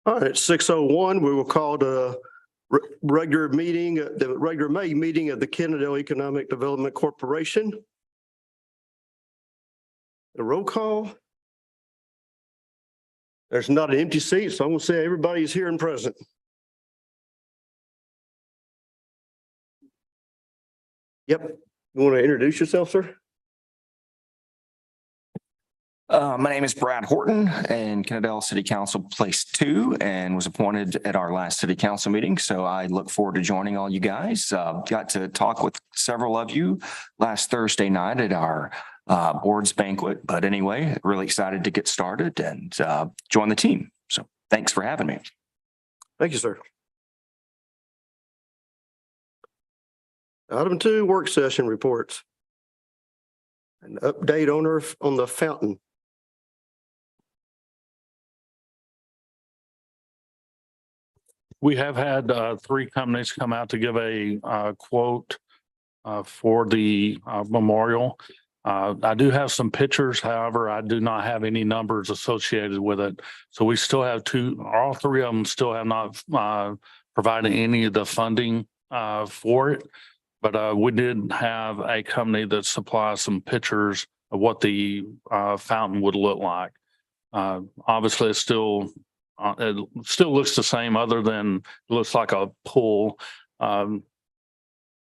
All right, at 6:01, we will call the regular meeting, the regular May meeting of the Kennedale Economic Development Corporation. The roll call. There's not an empty seat, so I'm going to say everybody's here and present. Yep. You want to introduce yourself, sir? My name is Brad Horton and Kennedale City Council Place 2 and was appointed at our last city council meeting. So I look forward to joining all you guys. Got to talk with several of you last Thursday night at our board's banquet. But anyway, really excited to get started and join the team. So thanks for having me. Thank you, sir. Item 2, work session reports. An update on the fountain. We have had 3 companies come out to give a quote for the memorial. I do have some pictures, however, I do not have any numbers associated with it. So we still have all 3 of them still have not provided any of the funding for it. But we did have a company that supplies some pictures of what the fountain would look like. Obviously, it still looks the same, other than it looks like a pool, and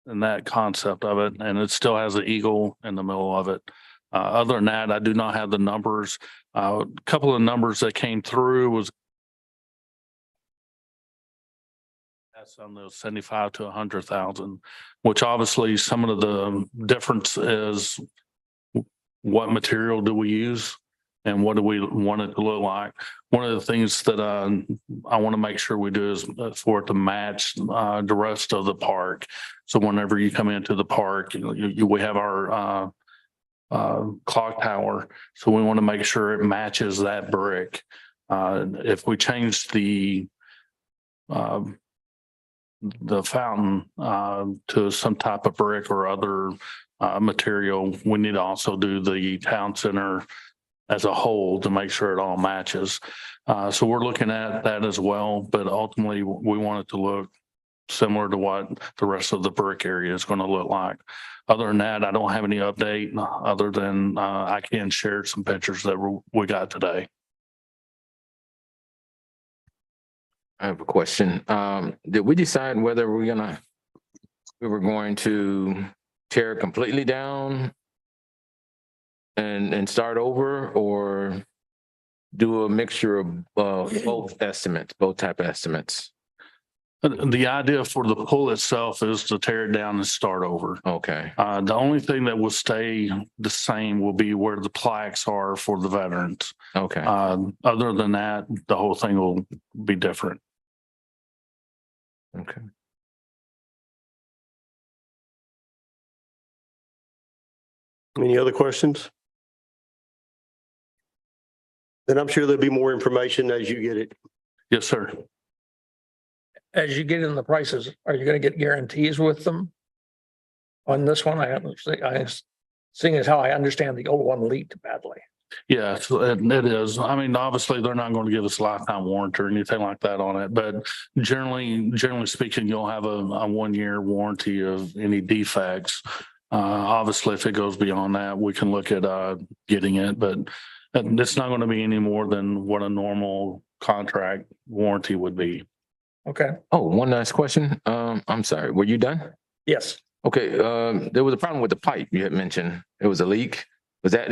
that concept of it, and it still has an eagle in the middle of it. Other than that, I do not have the numbers. A couple of numbers that came through was on those 75 to 100,000, which obviously some of the difference is what material do we use and what do we want it to look like. One of the things that I want to make sure we do is for it to match the rest of the park. So whenever you come into the park, we have our clock tower. So we want to make sure it matches that brick. If we change the fountain to some type of brick or other material, we need to also do the town center as a whole to make sure it all matches. So we're looking at that as well, but ultimately we want it to look similar to what the rest of the brick area is going to look like. Other than that, I don't have any update other than I can share some pictures that we got today. I have a question. Did we decide whether we were going to tear it completely down and start over, or do a mixture of both type of estimates? The idea for the pool itself is to tear it down and start over. Okay. The only thing that will stay the same will be where the plaques are for the veterans. Okay. Other than that, the whole thing will be different. Okay. Any other questions? Then I'm sure there'll be more information as you get it. Yes, sir. As you get in the prices, are you going to get guarantees with them on this one? Seeing as how I understand the old one leaked badly. Yeah, it is. I mean, obviously they're not going to give us a lifetime warranty or anything like that on it, but generally speaking, you'll have a 1-year warranty of any defects. Obviously, if it goes beyond that, we can look at getting it, but it's not going to be any more than what a normal contract warranty would be. Okay. Oh, one last question. I'm sorry. Were you done? Yes. Okay. There was a problem with the pipe you had mentioned. It was a leak. Does that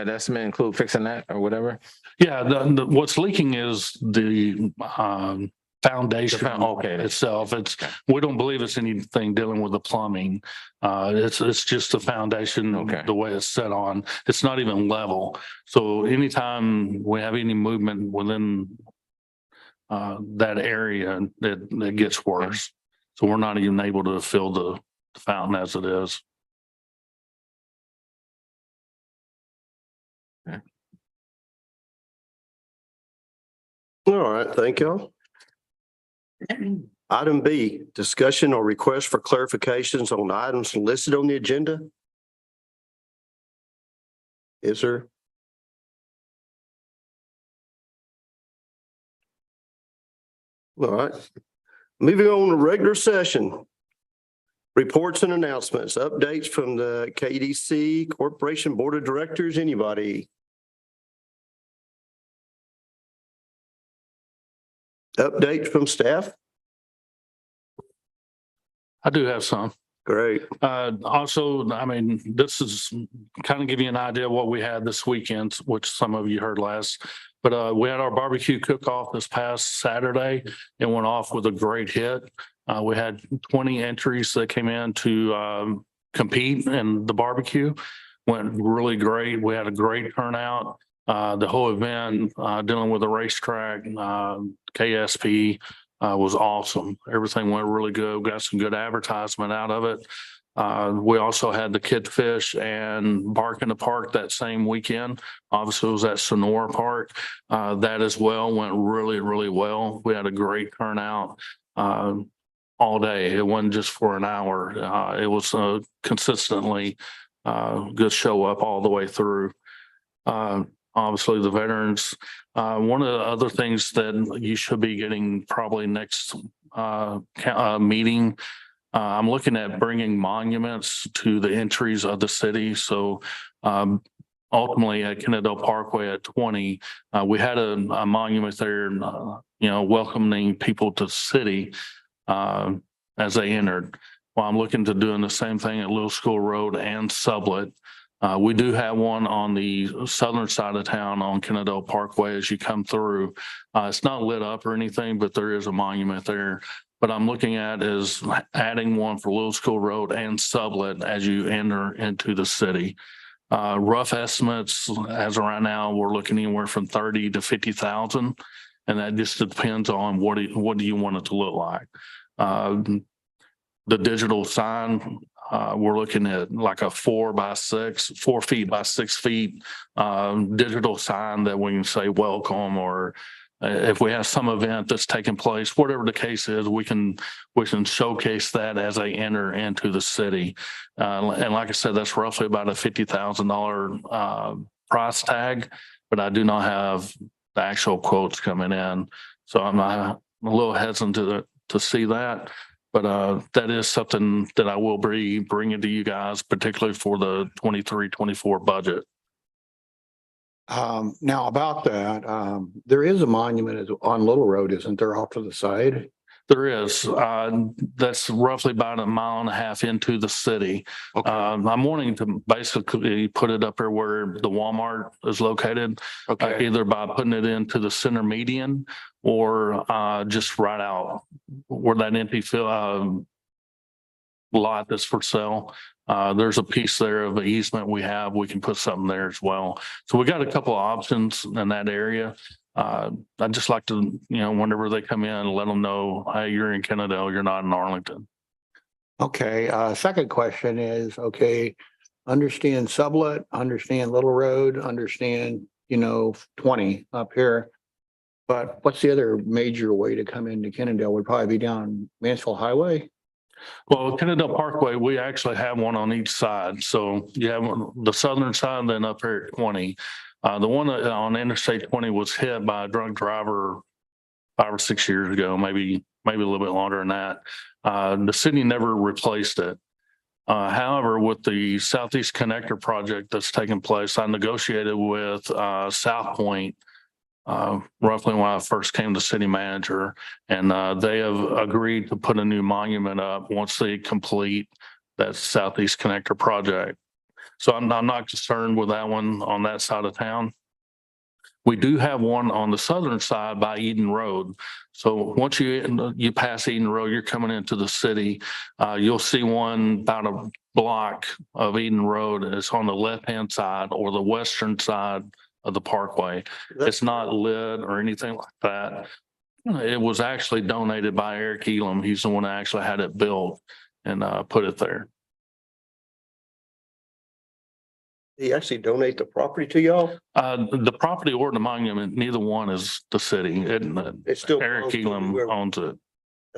estimate include fixing that or whatever? Yeah, what's leaking is the foundation itself. We don't believe it's anything dealing with the plumbing. It's just the foundation, the way it's set on. It's not even level. So anytime we have any movement within that area, it gets worse. So we're not even able to fill the fountain as it is. Okay. All right, thank y'all. Item B, discussion or request for clarifications on items listed on the agenda. Yes, sir. All right. Moving on to regular session. Reports and announcements, updates from the KDC Corporation Board of Directors. Anybody? Updates from staff? I do have some. Great. Also, I mean, this is kind of give you an idea of what we had this weekend, which some of you heard last. But we had our barbecue cook-off this past Saturday. It went off with a great hit. We had 20 entries that came in to compete in the barbecue. Went really great. We had a great turnout. The whole event, dealing with the racetrack, KSP, was awesome. Everything went really good. Got some good advertisement out of it. We also had the Kid Fish and Bark in the Park that same weekend. Obviously, it was at Sonora Park. That as well went really, really well. We had a great turnout all day. It wasn't just for an hour. It was consistently good show up all the way through. Obviously, the veterans. One of the other things that you should be getting probably next meeting, I'm looking at bringing monuments to the entries of the city. So ultimately at Kennedale Parkway at 20, we had a monument there, welcoming people to the city as they entered. Well, I'm looking to doing the same thing at Little School Road and Sublet. We do have one on the southern side of town on Kennedale Parkway as you come through. It's not lit up or anything, but there is a monument there. But I'm looking at is adding one for Little School Road and Sublet as you enter into the city. Rough estimates as of right now, we're looking anywhere from 30 to 50,000. And that just depends on what do you want it to look like. The digital sign, we're looking at like a 4 feet by 6 feet digital sign that we can say welcome, or if we have some event that's taking place, whatever the case is, we can showcase that as they enter into the city. And like I said, that's roughly about a $50,000 price tag, but I do not have the actual quotes coming in. So I'm a little hesitant to see that. But that is something that I will be bringing to you guys, particularly for the 23-24 budget. Now about that, there is a monument on Little Road, isn't there, off to the side? There is. That's roughly about a mile and a half into the city. Okay. I'm wanting to basically put it up there where the Walmart is located, Okay. either by putting it into the center median or just right out where that empty lot that's for sale. There's a piece there of the easement we have. We can put something there as well. So we got a couple of options in that area. I'd just like to, whenever they come in, let them know, hey, you're in Kennedale, you're not in Arlington. Okay. Second question is, okay, understand Sublet, understand Little Road, understand, 20 up here. But what's the other major way to come into Kennedale? Would probably be down Mansfield Highway. Well, Kennedale Parkway, we actually have one on each side. So you have the southern side, then up here at 20. The one on Interstate 20 was hit by a drunk driver 5 or 6 years ago, maybe a little bit longer than that. The city never replaced it. However, with the Southeast Connector project that's taking place, I negotiated with South Point roughly when I first came to city manager, and they have agreed to put a new monument up once they complete that Southeast Connector project. So I'm not concerned with that one on that side of town. We do have one on the southern side by Eden Road. So once you pass Eden Road, you're coming into the city. You'll see one about a block of Eden Road. It's on the left-hand side or the western side of the parkway. It's not lit or anything like that. It was actually donated by Eric Elam. He's the one that actually had it built and put it there. He actually donate the property to y'all? The property or the monument, neither one is the city. It's still Eric Elam owns it.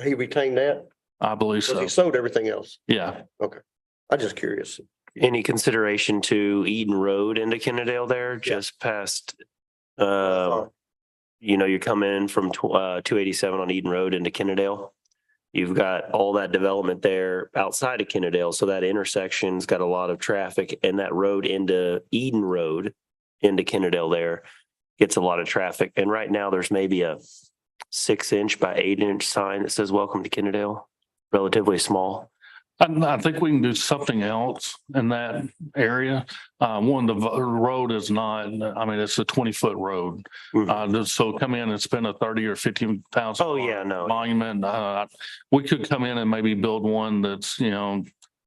He retained that? I believe Because so. he sold everything else. Yeah. I'm just curious. Any consideration to Eden Road into Kennedale there, just past, you come in from 287 on Eden Road into Kennedale. You've got all that development there outside of Kennedale. So that intersection's got a lot of traffic, and that road into Eden Road into Kennedale there gets a lot of traffic. And right now there's maybe a 6-inch by 8-inch sign that says welcome to Kennedale, relatively small. I think we can do something else in that area. One, the road is not, I mean, it's a 20-foot road. So come in and spend a 30 or 50,000. Oh, yeah, no. Monument. We could come in and maybe build one that's,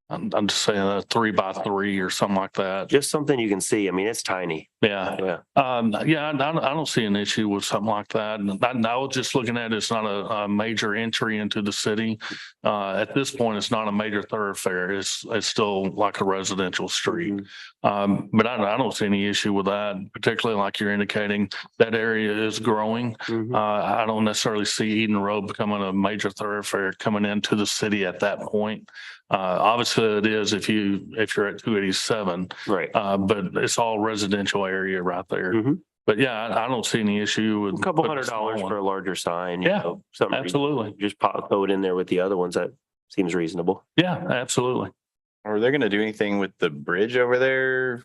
I'm just saying a 3x3 or something like that. Just something you can see. I mean, it's tiny. Yeah. Yeah. I don't see an issue with something like that. And I was just looking at it's not a major entry into the city. At this point, it's not a major thoroughfare. It's still like a residential street. But I don't see any issue with that, particularly like you're indicating that area is growing. I don't necessarily see Eden Road becoming a major thoroughfare coming into the city at that point. Obviously it is if you're at 287. Right. But it's all residential area right there. But yeah, I don't see any issue with A couple putting a $100 small for one. a larger sign. Yeah, Something Absolutely. just throw it in there with the other ones. That seems reasonable. Yeah, absolutely. Are they gonna do anything with the bridge over there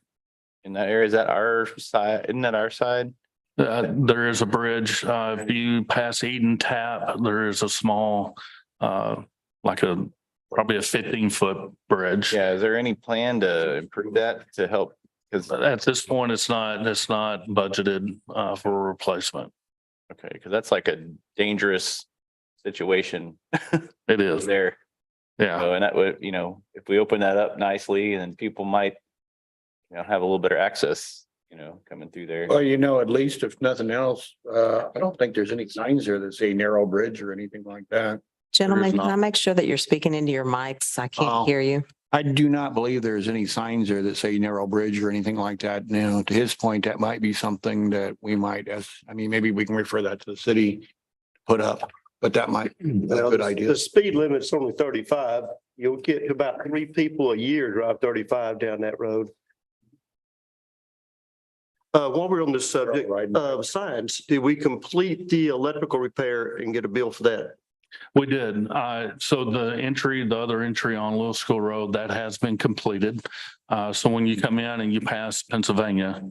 in that area? Is that our side? Isn't that our side? There is a bridge. If you pass Eden Tap, there is a small, probably a 15-foot bridge. Yeah, is there any plan to improve that to help? Because, At this point, it's not budgeted for a replacement. okay, because that's like a dangerous situation It is. there. Yeah. So, and that would, if we open that up nicely, then people might, have a little better access, coming through there. Well, at least if nothing else, I don't think there's any signs there that say narrow bridge or anything like that. Gentlemen, can not. I make sure that you're speaking into your mics? I Oh. can't hear you. I do not believe there's any signs there that say narrow bridge or anything like that. Now, to his point, that might be something that we might, maybe we can refer that to the city to put up, but that might be a good idea. The speed limit's only 35. You'll get about 3 people a year drive 35 down that road. While we're on this subject of signs, did we complete the electrical repair and get a bill for that? We did. So the other entry on Little School Road, that has been completed. So when you come in and you pass Pennsylvania,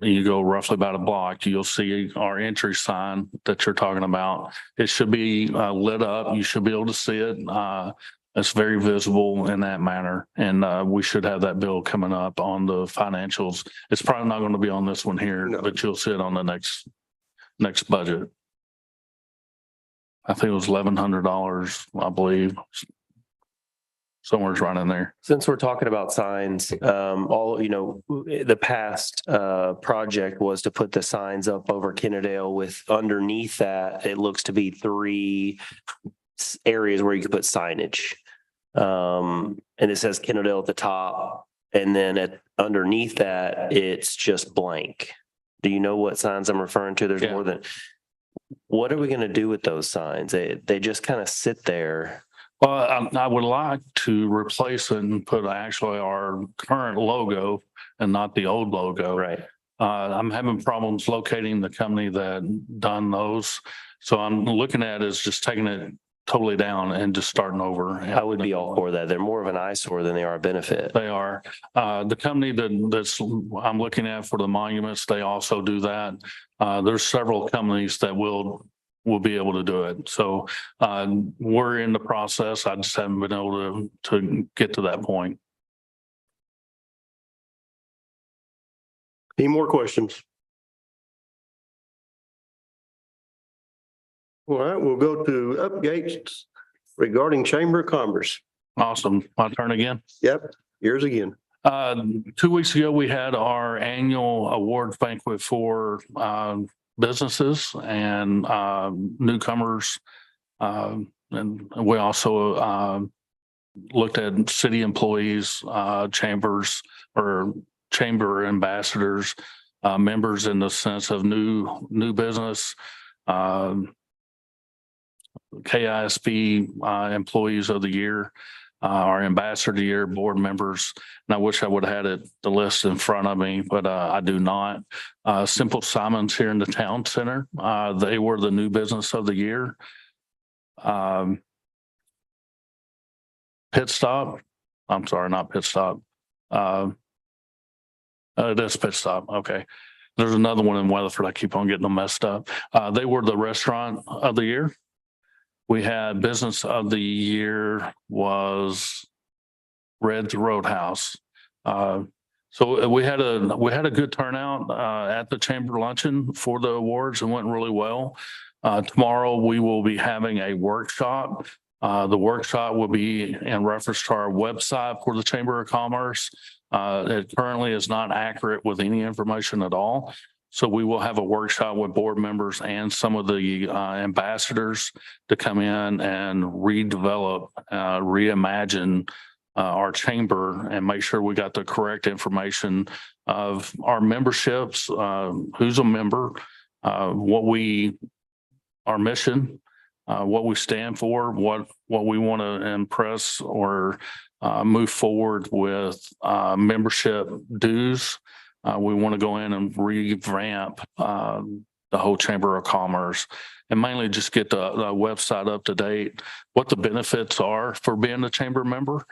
you go roughly about a block, you'll see our entry sign that you're talking about. It should be lit up. You should be able to see it. It's very visible in that manner. And we should have that bill coming up on the financials. It's probably not going to be on this one here, No. but you'll see it on the next budget. I think it was $1,100, I believe. Somewhere's right in there. Since we're talking about signs, the past project was to put the signs up over Kennedale with underneath that, it looks to be 3 areas where you could put signage. And it says Kennedale at the top, and then underneath that, it's just blank. Do you know what signs I'm referring to? There's Yeah. more than. What are we going to do with those signs? They just kind of sit there. Well, I would like to replace it and put actually our current logo and not the old logo. Right. I'm having problems locating the company that done those. So I'm looking at is just taking it totally down and just starting over. I would be all for that. They're more of an eyesore than they are a benefit. They are. The company that's I'm looking at for the monuments, they also do that. There's several companies that will be able to do it. So we're in the process. I just haven't been able to get to that point. Any more questions? All right, we'll go to updates regarding Chamber of Commerce. Awesome. My turn again. Yep, yours again. 2 weeks ago, we had our annual awards banquet for businesses and newcomers. And we also looked at city employees, chambers or chamber ambassadors, members in the sense of new business, KISB employees of the year. our ambassador of the year, board members. And I wish I would have had the list in front of me, but I do not. Simple Simons here in the town center, they were the new business of the year. Pit Stop, I'm sorry, not Pit Stop. It is Pit Stop, okay. There's another one in Weatherford. I keep on getting them messed up. They were the restaurant of the year. We had business of the year was Red's Roadhouse. So we had a good turnout at the chamber luncheon for the awards. It went really well. Tomorrow we will be having a workshop. The workshop will be in reference to our website for the Chamber of Commerce. It currently is not accurate with any information at all. So we will have a workshop with board members and some of the ambassadors to come in and redevelop, reimagine our chamber and make sure we got the correct information of our memberships, who's a member, our mission, what we stand for, what we want to impress or move forward with membership dues. We want to go in and revamp the whole Chamber of Commerce and mainly just get the website up to date, what the benefits are for being a chamber member,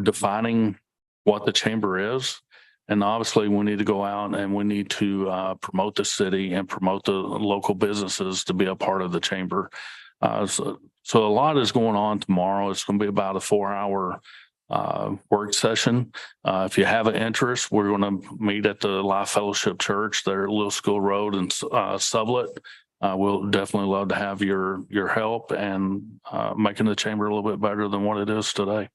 defining what the chamber is. And obviously we need to go out and we need to promote the city and promote the local businesses to be a part of the chamber. So a lot is going on tomorrow. It's going to be about a 4-hour work session. If you have an interest, we're going to meet at the Life Fellowship Church there at Little School Road in Sublette. We'll definitely love to have your help and making the chamber a little bit better than what it is today.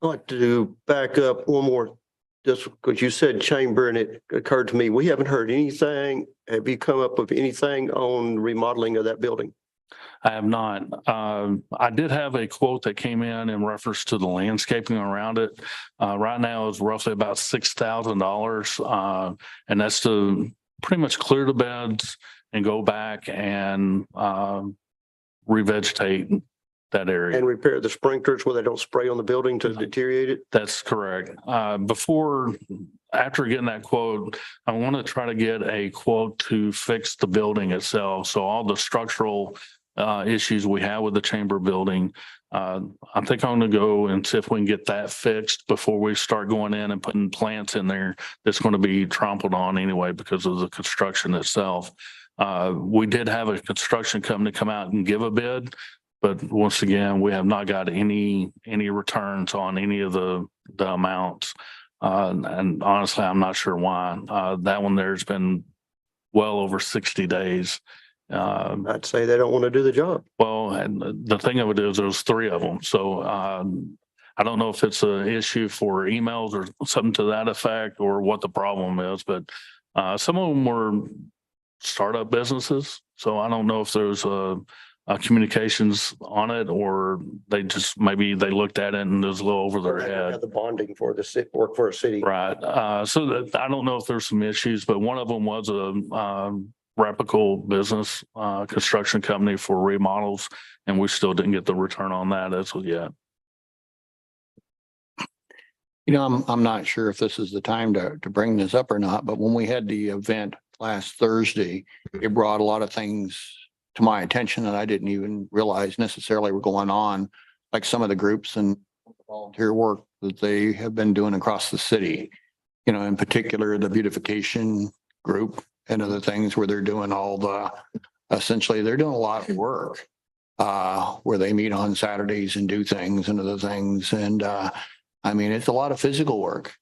I'd like to back up one more, just because you said chamber and it occurred to me, we haven't heard anything. Have you come up with anything on remodeling of that building? I have not. I did have a quote that came in reference to the landscaping around it. Right now it's roughly about $6,000. And that's to pretty much clear the beds and go back and revegetate that area. And repair the sprinklers where they don't spray on the building to deteriorate it? That's correct. After getting that quote, I want to try to get a quote to fix the building itself. So all the structural issues we have with the chamber building, I think I'm going to go and see if we can get that fixed before we start going in and putting plants in there that's going to be trampled on anyway because of the construction itself. We did have a construction company come out and give a bid, but once again, we have not got any returns on any of the amounts. And honestly, I'm not sure why. That one there's been well over 60 days. I'd say they don't want to do the job. Well, and the thing of it is there's 3 of them. So I don't know if it's an issue for emails or something to that effect or what the problem is, but some of them were startup businesses. So I don't know if there's communications on it or they just maybe they looked at it and it was a little over their head. The bonding for the city, work for a city. Right. So I don't know if there's some issues, but one of them was a reputable business construction company for remodels, and we still didn't get the return on that as of yet. You know, I'm not sure if this is the time to bring this up or not, but when we had the event last Thursday, it brought a lot of things to my attention that I didn't even realize necessarily were going on, like some of the groups and volunteer work that they have been doing across the city. You know, in particular, the beautification group and other things where they're doing essentially they're doing a lot of work where they meet on Saturdays and do things and other things. And I mean, it's a lot of physical work.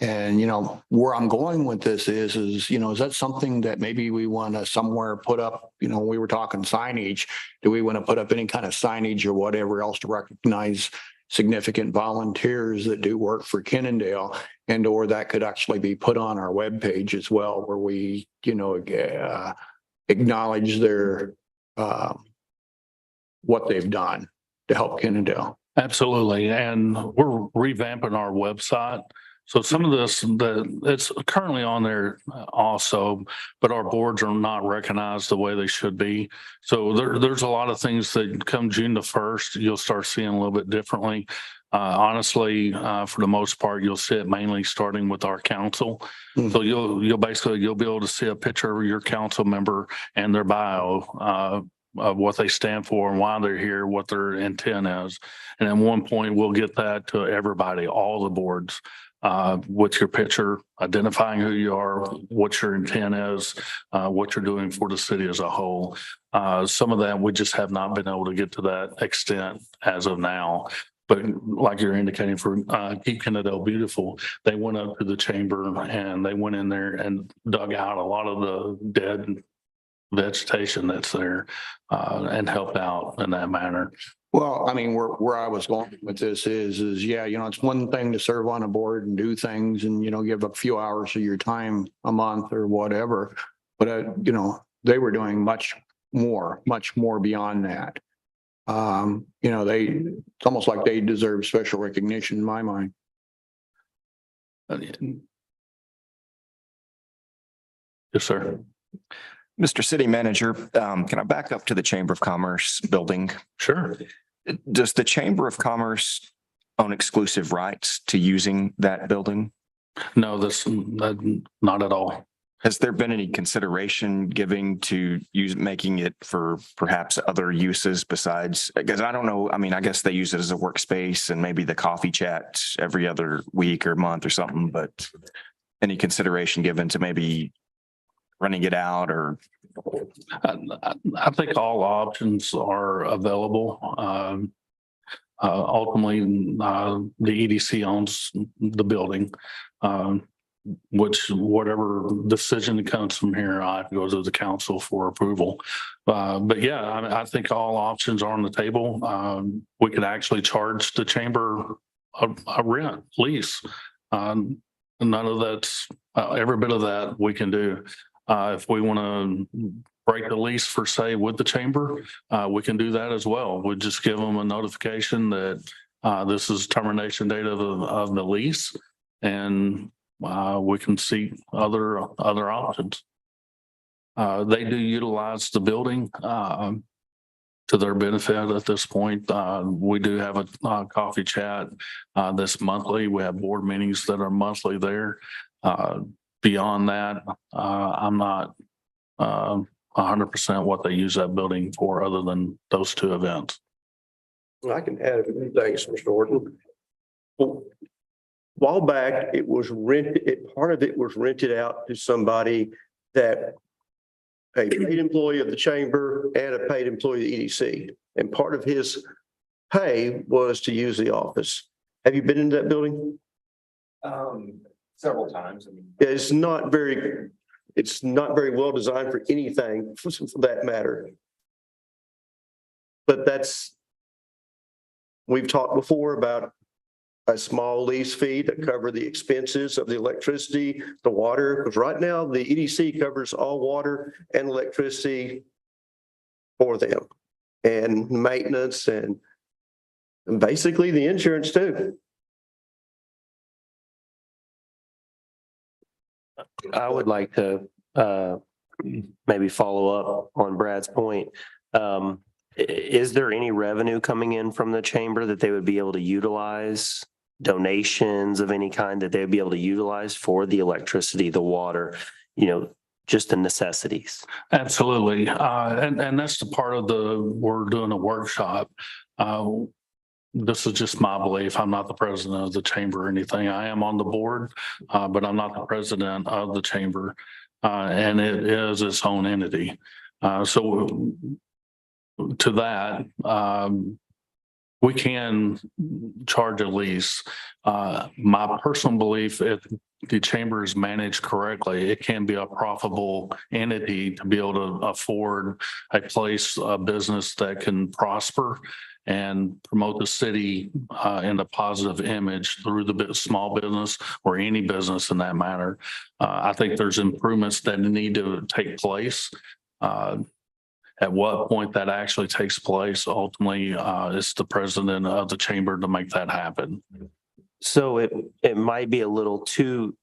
And, you know, where I'm going with this is, you know, is that something that maybe we want to somewhere put up, you know, we were talking signage. Do we want to put up any kind of signage or whatever else to recognize significant volunteers that do work for Cannondale, and or that could actually be put on our webpage as well, where we, you know, acknowledge their what they've done to help Cannondale. Absolutely. And we're revamping our website. So some of this, it's currently on there also, but our boards are not recognized the way they should be. So there's a lot of things that come June the 1st, you'll start seeing a little bit differently. Honestly, for the most part, you'll see it mainly starting with our council. So you'll be able to see a picture of your council member and their bio, of what they stand for and why they're here, what their intent is. And at one point, we'll get that to everybody, all the boards, with your picture, identifying who you are, what your intent is, what you're doing for the city as a whole. Some of that, we just have not been able to get to that extent as of now. But like you're indicating for Keep Kennedale Beautiful, they went up to the chamber and they went in there and dug out a lot of the dead vegetation that's there, and helped out in that manner. Well, I mean, where I was going with this is, yeah, it's one thing to serve on a board and do things and, give a few hours of your time a month or whatever. But, they were doing much more beyond that. It's almost like they deserve special recognition in my mind. Yes, sir. Mr. City Manager, can I back up to the Chamber of Commerce building? Sure. Does the Chamber of Commerce own exclusive rights to using that building? No, not at all. Has there been any consideration giving to making it for perhaps other uses besides, because I don't know, I guess they use it as a workspace and maybe the coffee chat every other week or month or something, but any consideration given to maybe running it out or? I think all options are available. Ultimately, the EDC owns the building, which whatever decision that comes from here, I have to go to the council for approval. But yeah, I think all options are on the table. We could actually charge the chamber a rent lease. None of that's every bit of that we can do. If we want to break the lease for say with the chamber, we can do that as well. We just give them a notification that this is termination date of the lease, and we can see other options. They do utilize the building to their benefit at this point. We do have a coffee chat this monthly. We have board meetings that are monthly there. Beyond that, I'm not 100% what they use that building for other than those two events. I can add a few things, Mr. Horton. Well, while back, it was rented, part of it was rented out to somebody that a paid employee of the chamber and a paid employee of the EDC. And part of his pay was to use the office. Have you been in that building? Several times. It's not very well designed for anything for that matter. But we've talked before about a small lease fee to cover the expenses of the electricity, the water, because right now the EDC covers all water and electricity for them, and maintenance and basically the insurance too. I would like to maybe follow up on Brad's point. Is there any revenue coming in from the chamber that they would be able to utilize? Donations of any kind that they would be able to utilize for the electricity, the water, just the necessities? Absolutely. And that's the part of we're doing a workshop. This is just my belief. I'm not the president of the chamber or anything. I am on the board, but I'm not the president of the chamber. And it is its own entity. So to that, we can charge a lease. My personal belief, if the chamber is managed correctly, it can be a profitable entity to be able to afford a place, a business that can prosper and promote the city in a positive image through the small business or any business in that matter. I think there's improvements that need to take place. At what point that actually takes place, ultimately, it's the president of the chamber to make that happen. So it might be a little too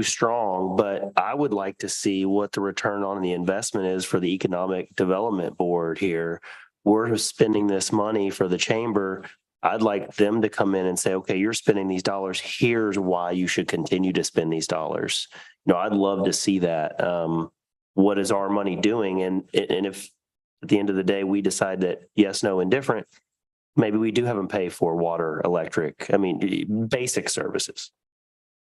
strong, but I would like to see what the return on the investment is for the Economic Development Board here. We're spending this money for the chamber. I'd like them to come in and say, okay, you're spending these dollars. Here's why you should continue to spend these dollars. I'd love to see that. What is our money doing? And if at the end of the day, we decide that yes, no, indifferent, maybe we do have them pay for water, electric, basic services.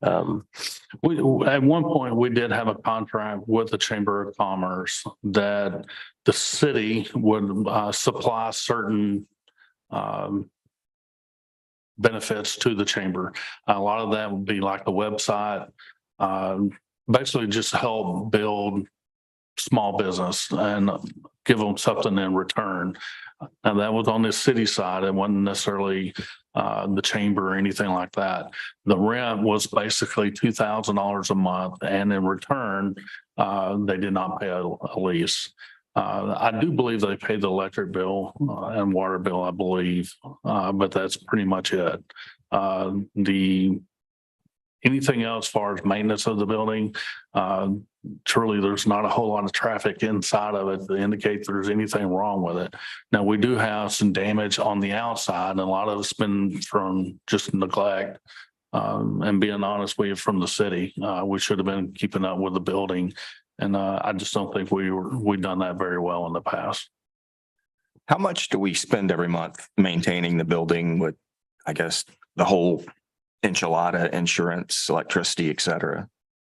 At one point, we did have a contract with the Chamber of Commerce that the city would supply certain benefits to the chamber. A lot of that would be like the website, basically just help build small business and give them something in return. And that was on the city side. It wasn't necessarily the chamber or anything like that. The rent was basically $2,000 a month, and in return, they did not pay a lease. I do believe they paid the electric bill and water bill, I believe, but that's pretty much it. Anything else as far as maintenance of the building, truly, there's not a whole lot of traffic inside of it to indicate there's anything wrong with it. Now, we do have some damage on the outside, and a lot of it's been from just neglect. And being honest with you, from the city, we should have been keeping up with the building. And I just don't think we've done that very well in the past. How much do we spend every month maintaining the building with, I guess, the whole enchilada, insurance, electricity, et cetera?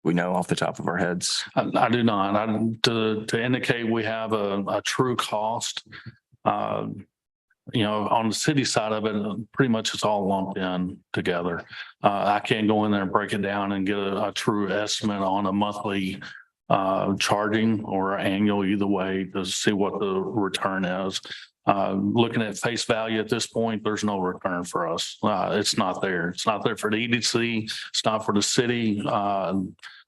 We know off the top of our heads. I do not. To indicate we have a true cost, on the city side of it, pretty much it's all lumped in together. I can't go in there and break it down and get a true estimate on a monthly charging or annual, either way, to see what the return is. Looking at face value at this point, there's no return for us. It's not there. It's not there for the EDC. It's not for the city.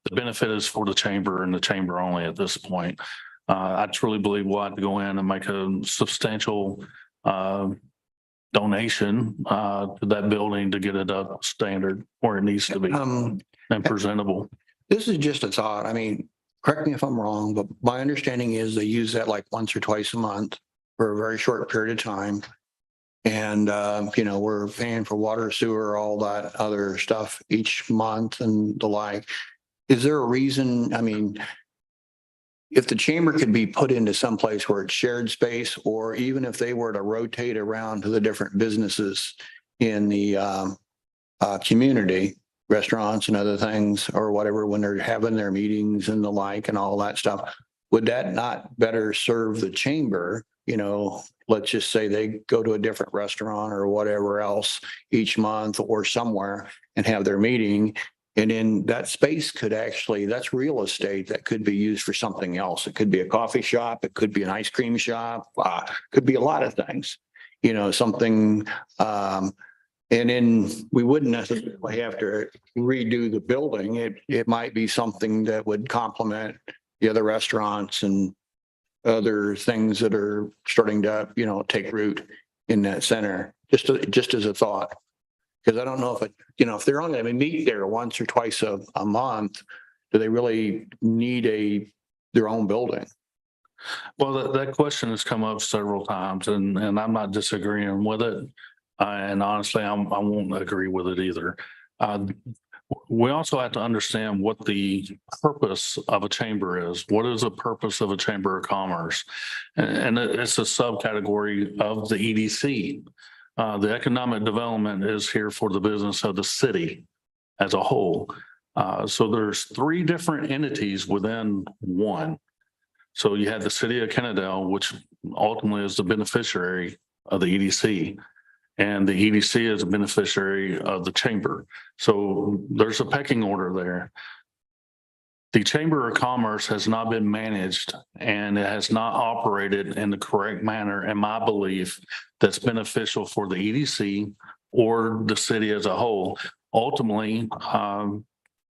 The benefit is for the chamber and the chamber only at this point. I truly believe we'll have to go in and make a substantial donation to that building to get it up standard where it needs to be and presentable. This is just a thought. Correct me if I'm wrong, but my understanding is they use that like once or twice a month for a very short period of time. And, we're paying for water, sewer, all that other stuff each month and the like. Is there a reason? If the chamber could be put into some place where it's shared space, or even if they were to rotate around to the different businesses in the community, restaurants and other things or whatever, when they're having their meetings and the like and all that stuff, would that not better serve the chamber? Let's just say they go to a different restaurant or whatever else each month or somewhere and have their meeting. And in that space could actually, that's real estate that could be used for something else. It could be a coffee shop. It could be an ice cream shop. Could be a lot of things, something. And then we wouldn't necessarily have to redo the building. It might be something that would complement the other restaurants and other things that are starting to, take root in that center, just as a thought. Because I don't know if they're only going to meet there once or twice a month, do they really need their own building? Well, that question has come up several times, and I'm not disagreeing with it. And honestly, I won't agree with it either. We also have to understand what the purpose of a chamber is. What is the purpose of a chamber of commerce? And it's a subcategory of the EDC. The economic development is here for the business of the city as a whole. So there's three different entities within one. So you have the city of Kennedale, which ultimately is the beneficiary of the EDC. And the EDC is a beneficiary of the chamber. So there's a pecking order there. The Chamber of Commerce has not been managed and it has not operated in the correct manner, in my belief, that's beneficial for the EDC or the city as a whole. Ultimately,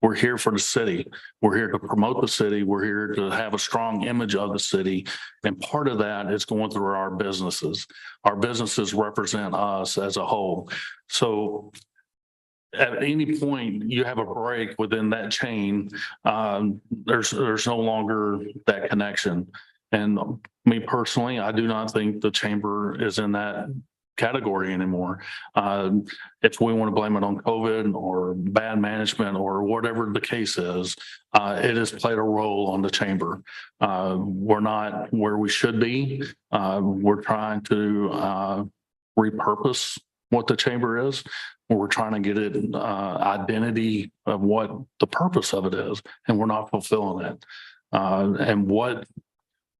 we're here for the city. We're here to promote the city. We're here to have a strong image of the city. And part of that is going through our businesses. Our businesses represent us as a whole. So at any point you have a break within that chain, there's no longer that connection. And me personally, I do not think the chamber is in that category anymore. If we want to blame it on COVID or bad management or whatever the case is, it has played a role on the chamber. We're not where we should be. We're trying to repurpose what the chamber is. We're trying to get it identity of what the purpose of it is, and we're not fulfilling it.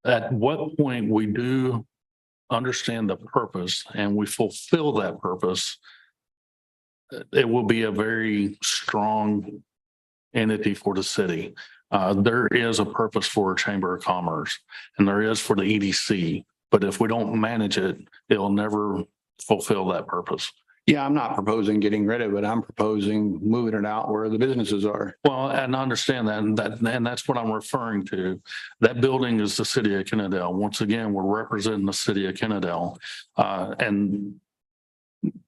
At what point we do understand the purpose and we fulfill that purpose, it will be a very strong entity for the city. There is a purpose for a Chamber of Commerce, and there is for the EDC, but if we don't manage it, it'll never fulfill that purpose. Yeah, I'm not proposing getting rid of it. I'm proposing moving it out where the businesses are. Well, and I understand that, and that's what I'm referring to. That building is the city of Kennedale. Once again, we're representing the city of Kennedale. And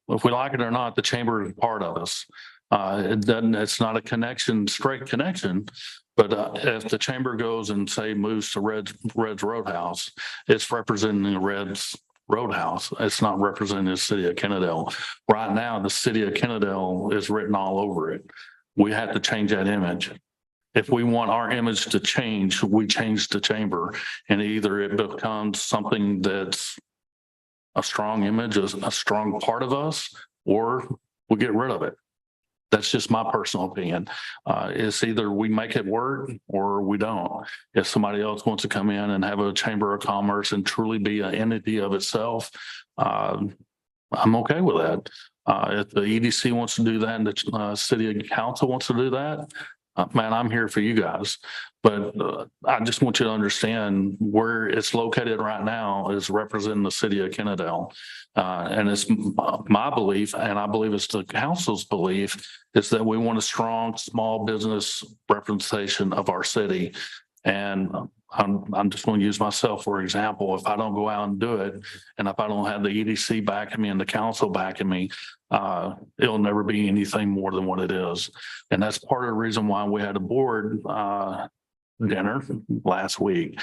if we like it or not, the chamber is part of us. It's not a connection, straight connection, but if the chamber goes and say moves to Red's Roadhouse, it's representing Red's Roadhouse. It's not representing the city of Kennedale. Right now, the city of Kennedale is written all over it. We have to change that image. If we want our image to change, we change the chamber, and either it becomes something that's a strong image, a strong part of us, or we get rid of it. That's just my personal opinion. It's either we make it work or we don't. If somebody else wants to come in and have a chamber of commerce and truly be an entity of itself, I'm okay with that. If the EDC wants to do that and the city council wants to do that, man, I'm here for you guys. But I just want you to understand where it's located right now is representing the city of Kennedale. And it's my belief, and I believe it's the council's belief, is that we want a strong small business representation of our city. And I'm just going to use myself for example. If I don't go out and do it, and if I don't have the EDC backing me and the council backing me, it'll never be anything more than what it is. And that's part of the reason why we had a board dinner last week.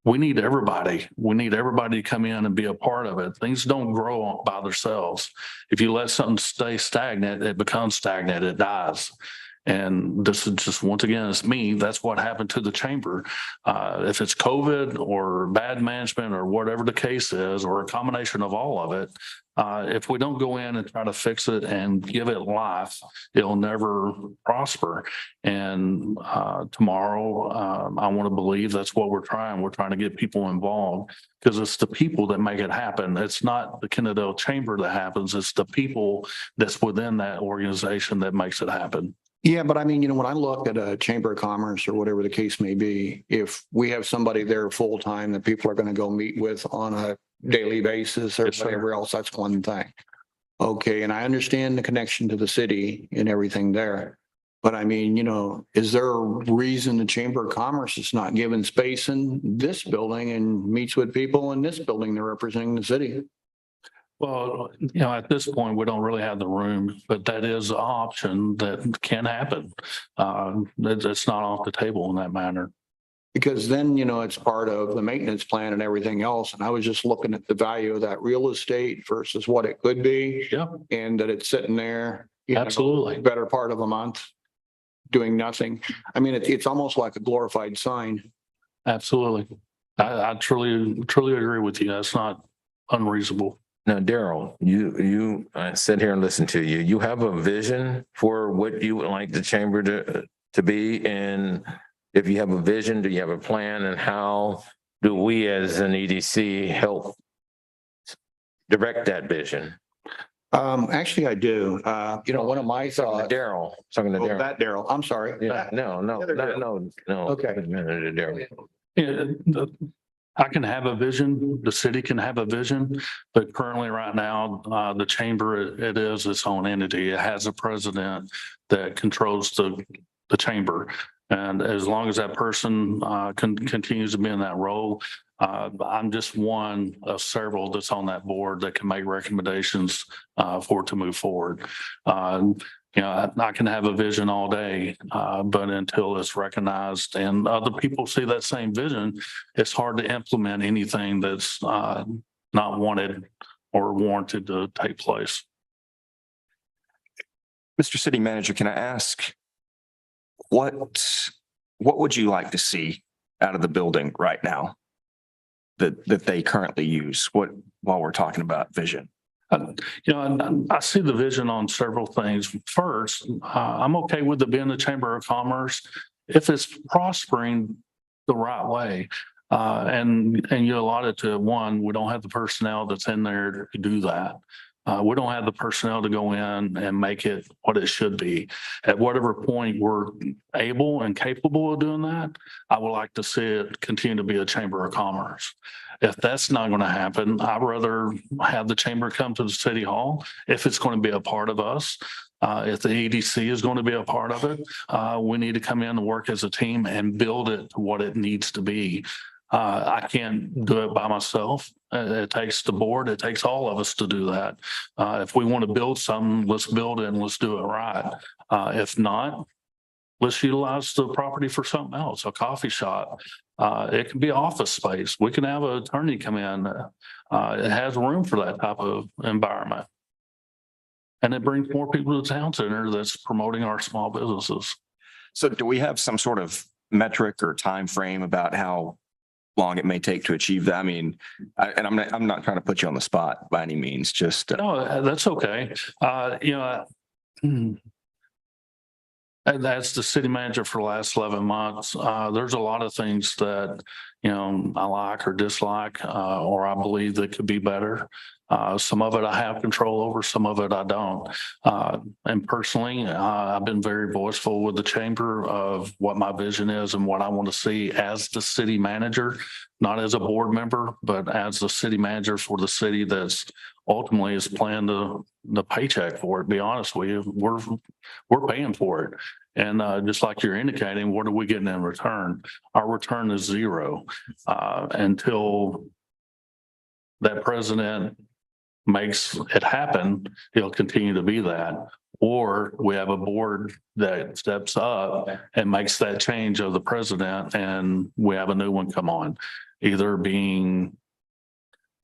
We need everybody. We need everybody to come in and be a part of it. Things don't grow by themselves. If you let something stay stagnant, it becomes stagnant, it dies. And this is just, once again, it's me. That's what happened to the chamber. If it's COVID or bad management or whatever the case is, or a combination of all of it, if we don't go in and try to fix it and give it life, it'll never prosper. And tomorrow, I want to believe that's what we're trying. We're trying to get people involved because it's the people that make it happen. It's not the Kennedale Chamber that happens. It's the people that's within that organization that makes it happen. Yeah, but I mean, when I look at a chamber of commerce or whatever the case may be, if we have somebody there full time that people are going to go meet with on a daily basis or Yes, sir. whatever else, that's one thing. Okay, and I understand the connection to the city and everything there. But I mean, is there a reason the Chamber of Commerce is not given space in this building and meets with people in this building that are representing the city? Well, at this point, we don't really have the room, but that is an option that can happen. It's not off the table in that manner. Because then, it's part of the maintenance plan and everything else. And I was just looking at the value of that real estate versus what it could be. Yeah, And that it's sitting there. absolutely. Better part of a month doing nothing. I mean, it's almost like a glorified sign. Absolutely. I truly agree with you. That's not unreasonable. Now, Daryl, you sit here and listen to you. You have a vision for what you would like the chamber to be, and if you have a vision, do you have a plan, and how do we as an EDC help direct that vision? Actually, I do. One of my thoughts. Daryl, talking to Oh, Daryl. that Daryl. I'm sorry. Yeah, no. Okay. Daryl. Yeah, I can have a vision, the city can have a vision, but currently right now, the chamber, it is its own entity. It has a president that controls the chamber. And as long as that person continues to be in that role, I'm just one of several that's on that board that can make recommendations for it to move forward. You know, I can have a vision all day, but until it's recognized and other people see that same vision, it's hard to implement anything that's not wanted or warranted to take place. Mr. City Manager, can I ask, what would you like to see out of the building right now that they currently use? While we're talking about vision? You know, and I see the vision on several things. First, I'm okay with it being the Chamber of Commerce if it's prospering the right way. And you allotted to one, we don't have the personnel that's in there to do that. We don't have the personnel to go in and make it what it should be. At whatever point we're able and capable of doing that, I would like to see it continue to be a Chamber of Commerce. If that's not going to happen, I'd rather have the chamber come to the city hall if it's going to be a part of us. If the EDC is going to be a part of it, we need to come in and work as a team and build it to what it needs to be. I can't do it by myself. It takes the board. It takes all of us to do that. If we want to build something, let's build it and let's do it right. If not, let's utilize the property for something else, a coffee shop. It can be office space. We can have an attorney come in. It has room for that type of environment. And it brings more people to the town center that's promoting our small businesses. So do we have some sort of metric or time frame about how long it may take to achieve that? I mean, I'm not trying to put you on the spot by any means, just. No, that's okay. You know, and that's the city manager for the last 11 months. There's a lot of things that, you know, I like or dislike, or I believe that could be better. Some of it I have control over, some of it I don't. And personally, I've been very voiceful with the chamber of what my vision is and what I want to see as the city manager, not as a board member, but as the city manager for the city that's ultimately is paying the paycheck for it. Be honest with you, we're paying for it. And just like you're indicating, what are we getting in return? Our return is zero until that president makes it happen. He'll continue to be that. Or we have a board that steps up and makes that change of the president and we have a new one come on, either being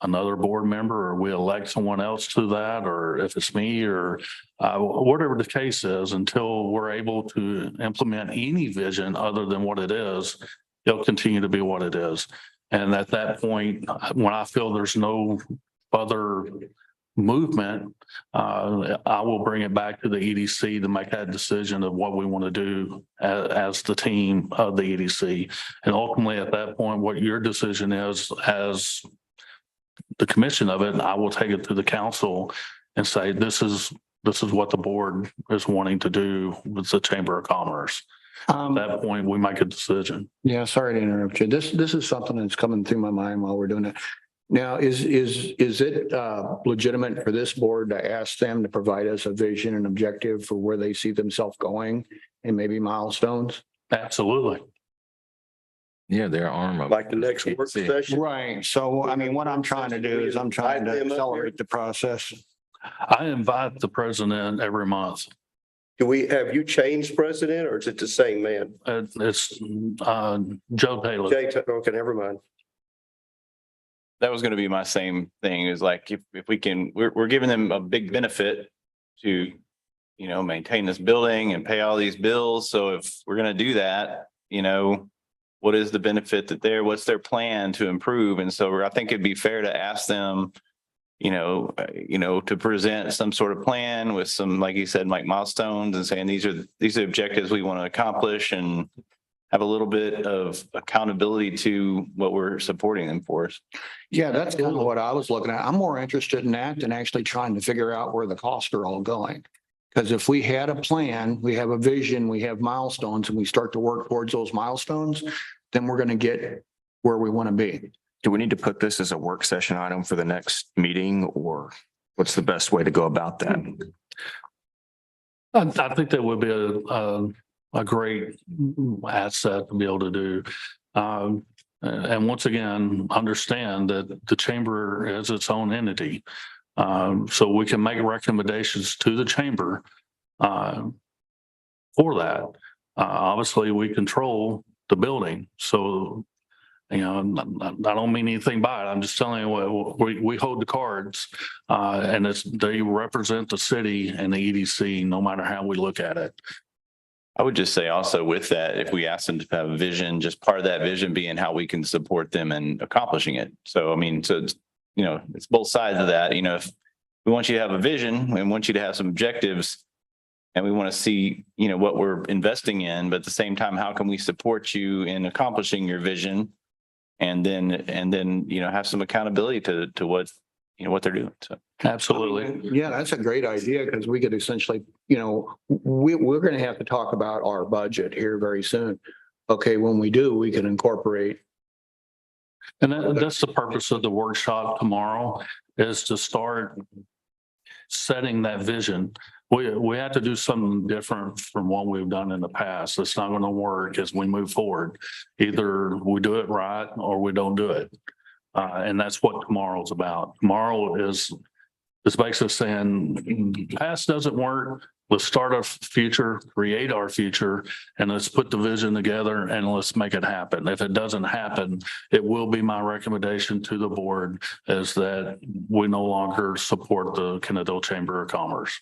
another board member or we elect someone else to that, or if it's me or whatever the case is, until we're able to implement any vision other than what it is, it'll continue to be what it is. And at that point, when I feel there's no other movement, I will bring it back to the EDC to make that decision of what we want to do as the team of the EDC. And ultimately at that point, what your decision is as the commission of it, I will take it to the council and say, this is what the board is wanting to do with the Chamber of Commerce. At that point, we make a decision. Yeah, sorry to interrupt you. This is something that's coming through my mind while we're doing it. Now, is it legitimate for this board to ask them to provide us a vision and objective for where they see themselves going and maybe milestones? Absolutely. Yeah, their arm of. Like the next work session. Right. So, I mean, what I'm trying to do is I'm trying to accelerate the process. I invite the president every month. Have you changed president or is it the same man? It's Joe Taylor. Okay, never mind. That was going to be my same thing, is like, if we can, we're giving them a big benefit to, you know, maintain this building and pay all these bills. So if we're going to do that, you know, what is the benefit what's their plan to improve? And so I think it'd be fair to ask them, you know, to present some sort of plan with some, like you said, like milestones, and saying these are objectives we want to accomplish, and have a little bit of accountability to what we're supporting them for. Yeah, that's kind of what I was looking at. I'm more interested in that than actually trying to figure out where the costs are all going. Because if we had a plan, we have a vision, we have milestones, and we start to work towards those milestones, then we're going to get where we want to be. Do we need to put this as a work session item for the next meeting, or what's the best way to go about that? I think that would be a great asset to be able to do. And once again, understand that the chamber is its own entity. So we can make recommendations to the chamber for that. Obviously, we control the building. So, you know, I don't mean anything by it. I'm just telling you, we hold the cards and they represent the city and the EDC, no matter how we look at it. I would just say also with that, if we ask them to have a vision, just part of that vision being how we can support them in accomplishing it. So, I mean, so, it's, you know, it's both sides of that. You know, if we want you to have a vision and want you to have some objectives and we want to see, you know, what we're investing in, but at the same time, how can we support you in accomplishing your vision? And then, you know, have some accountability to what, you know, what they're doing. So. Absolutely. Yeah, that's a great idea because we could essentially, you know, we're going to have to talk about our budget here very soon. Okay, when we do, we can incorporate. And that's the purpose of the workshop tomorrow, is to start setting that vision. We have to do something different from what we've done in the past. It's not going to work as we move forward. Either we do it right or we don't do it. And that's what tomorrow's about. Tomorrow is basically saying past doesn't work. Let's start our future, create our future, and let's put the vision together and let's make it happen. If it doesn't happen, it will be my recommendation to the board is that we no longer support the Kennedale Chamber of Commerce.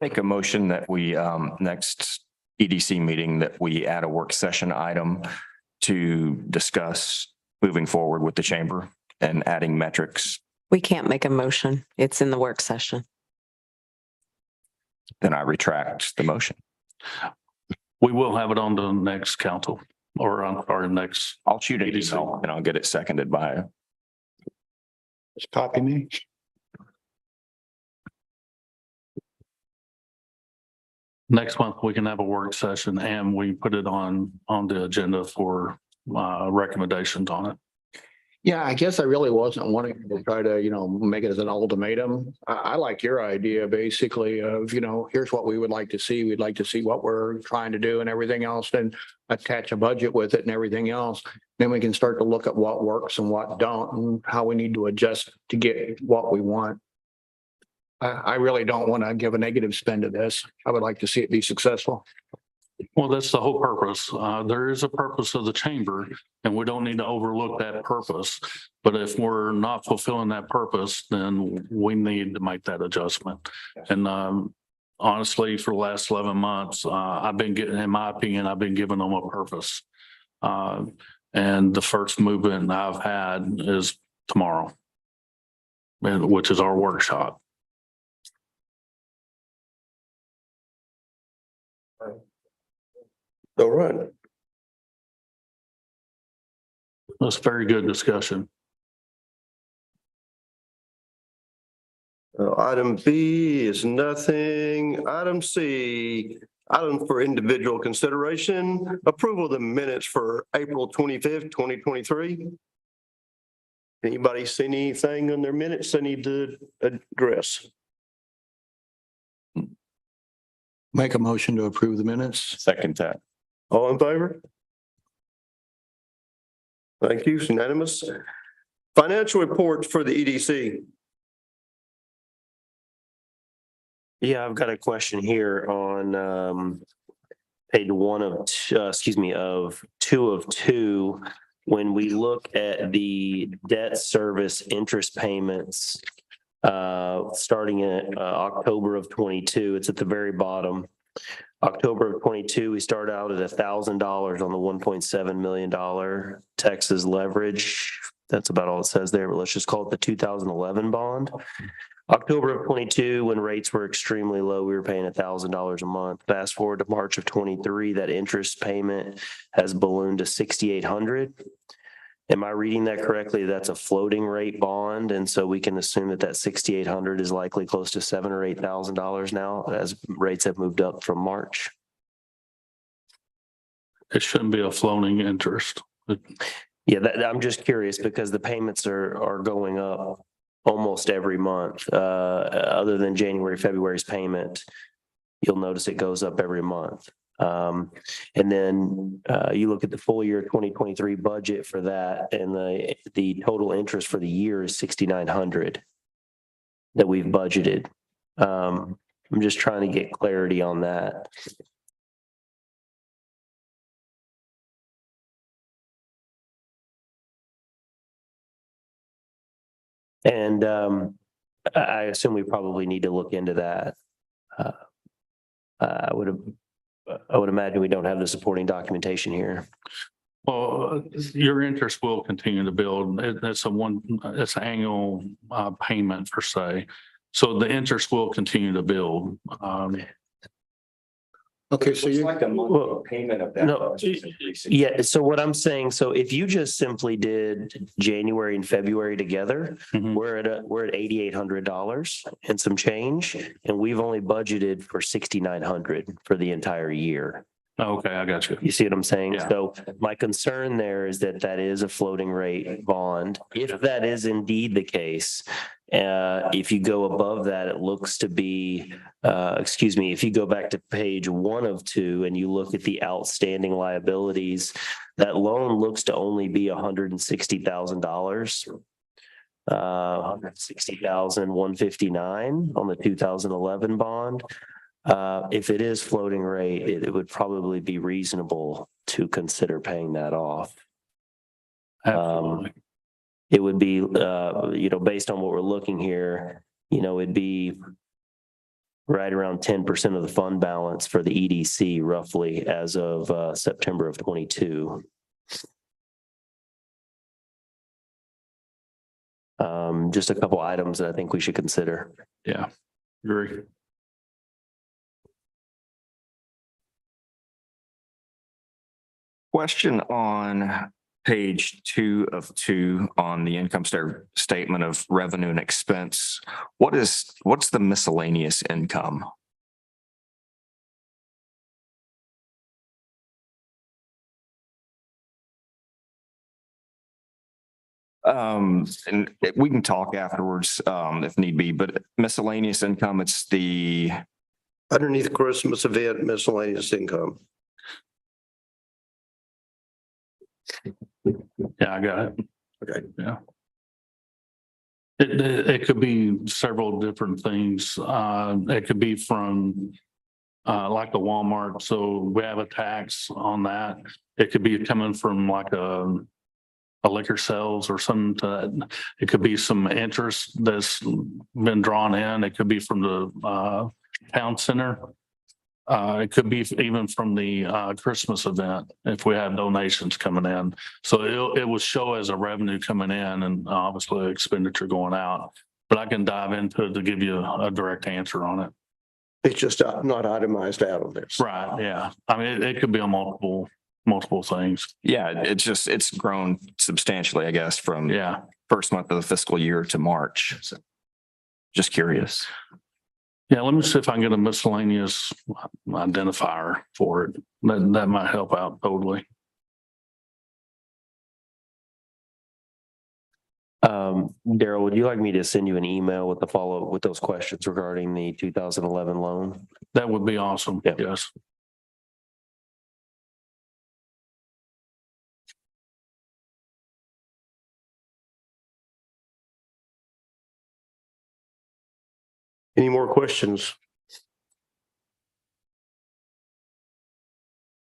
Make a motion that we, next EDC meeting, that we add a work session item to discuss moving forward with the chamber and adding metrics. We can't make a motion. It's in the work session. Then I retract the motion. We will have it on the next council or on our next. I'll shoot an EDC. email and I'll get it seconded by. Just copy me. Next month, we can have a work session and we put it on the agenda for recommendations on it. Yeah, I guess I really wasn't wanting to try to, you know, make it as an ultimatum. I like your idea basically of, you know, here's what we would like to see. We'd like to see what we're trying to do and everything else, then attach a budget with it and everything else. Then we can start to look at what works and what don't and how we need to adjust to get what we want. I really don't want to give a negative spin to this. I would like to see it be successful. Well, that's the whole purpose. There is a purpose of the chamber and we don't need to overlook that purpose. But if we're not fulfilling that purpose, then we need to make that adjustment. And honestly, for the last 11 months, I've been getting, in my opinion, I've been giving them a purpose. And the first movement I've had is tomorrow, which is our workshop. All right. That's very good discussion. Item B is nothing. Item C, item for individual consideration, approval of the minutes for April 25th, 2023. Anybody see anything on their minutes they need to address? Make a motion to approve the minutes. Second that. All in favor? Thank you, it's unanimous. Financial reports for the EDC. Yeah, I've got a question here on page one of, of 2 of 2. When we look at the debt service interest payments, starting in October of 22, it's at the very bottom. October of 22, we start out at $1,000 on the $1.7 million Texas leverage. That's about all it says there, but let's just call it the 2011 bond. October of 22, when rates were extremely low, we were paying $1,000 a month. Fast forward to March of 23, that interest payment has ballooned to $6,800. Am I reading that correctly? That's a floating rate bond. And so we can assume that $6,800 is likely close to $7,000 or $8,000 now as rates have moved up from March. It shouldn't be a floating interest. Yeah, I'm just curious because the payments are going up almost every month. Other than January, February's payment, you'll notice it goes up every month. And then you look at the full year 2023 budget for that, and the total interest for the year is 6,900 that we've budgeted. I'm just trying to get clarity on that. And I assume we probably need to look into that. I would imagine we don't have the supporting documentation here. Well, your interest will continue to build. It's an annual payment per se. So the interest will continue to build. Okay, so you, Like a monthly payment of that. No, yeah, so what I'm saying, so if you just simply did January and February together, Mhm. we're at $8,800 and some change, and we've only budgeted for 6,900 for the entire year. Okay, I got you. You see what I'm saying? Yeah. So my concern there is that that is a floating rate bond. If that is indeed the case, if you go above that, it looks to be, if you go back to page 1 of 2 and you look at the outstanding liabilities, that loan looks to only be $160,000. $160,159 on the 2011 bond. If it is floating rate, it would probably be reasonable to consider paying that off. Absolutely. It would be, based on what we're looking here, it'd be right around 10% of the fund balance for the EDC roughly as of September of 22. Just a couple items that I think we should consider. Yeah, agree. Question on page 2 of 2 on the income statement of revenue and expense. What's the miscellaneous income? And we can talk afterwards, if need be, but miscellaneous income, it's the, Underneath Christmas event miscellaneous income. Yeah, I got it. Okay. Yeah. It could be several different things. It could be from like the Walmart. So we have a tax on that. It could be coming from like a liquor sales or something. It could be some interest that's been drawn in. It could be from the town center. It could be even from the Christmas event if we have donations coming in. So it will show as a revenue coming in and obviously expenditure going out. But I can dive into it to give you a direct answer on it. It's just not itemized out of this. Right, yeah. I mean, it could be on multiple things. yeah, it's grown substantially, I guess, from Yeah. first month of the fiscal year to March. So just curious. Yeah, let me see if I can get a miscellaneous identifier for it. That might help out totally. Daryl, would you like me to send you an email with the follow-up with those questions regarding the 2011 loan? That would be awesome. Yeah. Yes. Any more questions?